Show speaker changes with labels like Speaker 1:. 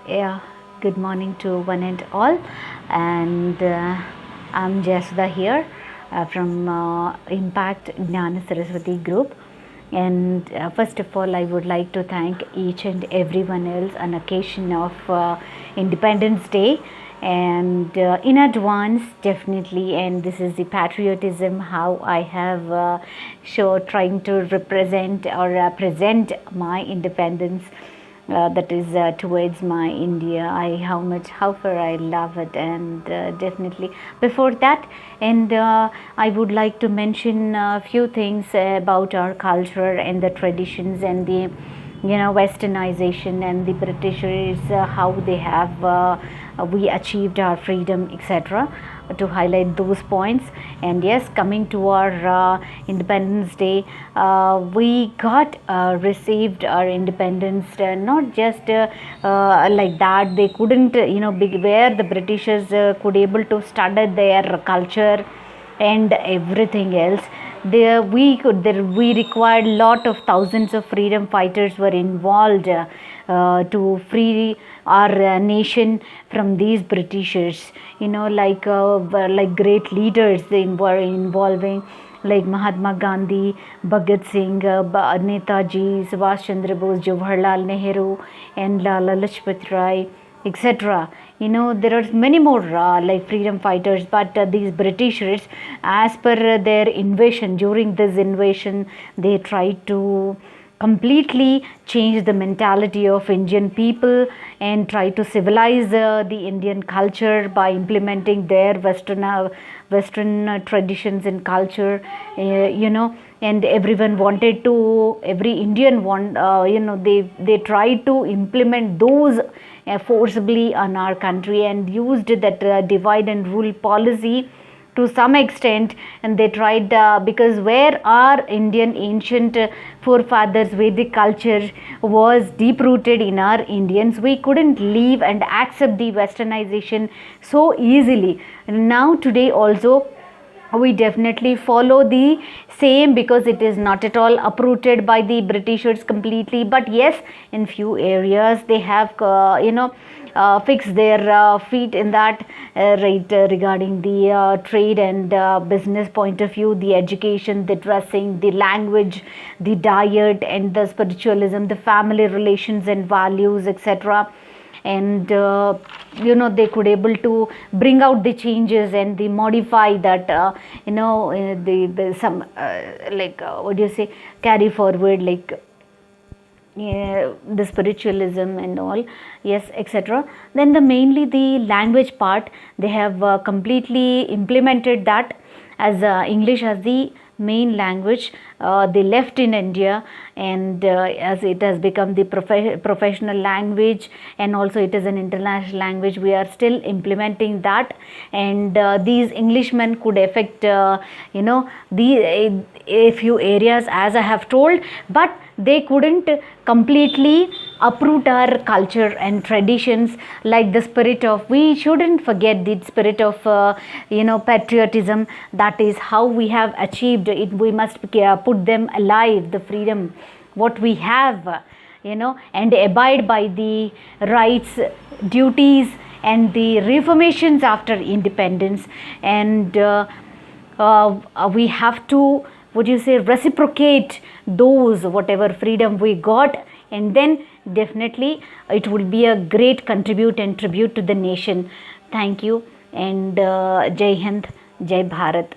Speaker 1: Yeah, good morning to one and all. And I'm Jayasudha here from Impact Jnana Saraswati Group. And first of all, I would like to thank each and everyone else on occasion of Independence Day. And in advance, definitely, and this is the patriotism how I have trying to represent or present my independence, that is towards my India. How far I love it, and definitely before that, and I would like to mention a few things about our culture and the traditions and the westernization and the Britishers, how they have we achieved our freedom, etc., to highlight those points. And yes, coming to our Independence Day, we got received our independence, not just like that. They couldn't be where the Britishers could able to study their culture and everything else. We required lot of thousands of freedom fighters were involved to free our nation from these Britishers. Like great leaders they were involving, like Mahatma Gandhi, Bhagat Singh, Netaji, Subhash Chandra Bose, Jawaharlal Nehru, and Lala Lajpat Rai, etc. There are many more like freedom fighters, but these Britishers, as per their invasion, during this invasion, they tried to completely change the mentality of Indian people and try to civilize the Indian culture by implementing their Western traditions and culture. And everyone wanted to, every Indian want, they tried to implement those forcibly on our country, and used that divide and rule policy to some extent. And they tried, because where our Indian ancient forefathers Vedic culture was deep rooted in our Indians, we couldn't leave and accept the westernization so easily. Now today also we definitely follow the same, because it is not at all uprooted by the Britishers completely. But yes, in few areas they have fixed their feet in that, regarding the trade and business point of view, the education, the dressing, the language, the diet, and the spiritualism, the family relations and values, etc. And they could able to bring out the changes and they modify that, the some what do you say, carry forward, like the spiritualism and all, yes, etc. Then the mainly the language part, they have completely implemented that as English as the main language. They left in India, and as it has become the professional language, and also it is an international language, we are still implementing that. And these Englishmen could affect the a few areas, as I have told, but they couldn't completely uproot our culture and traditions, like the spirit of, we shouldn't forget the spirit of patriotism. That is how we have achieved it. We must put them alive, the freedom what we have, and abide by the rights, duties, and the reformations after independence. And we have to, would you say, reciprocate those whatever freedom we got, and then definitely it will be a great contribute and tribute to the nation. Thank you, and Jai Hind, Jai Bharat.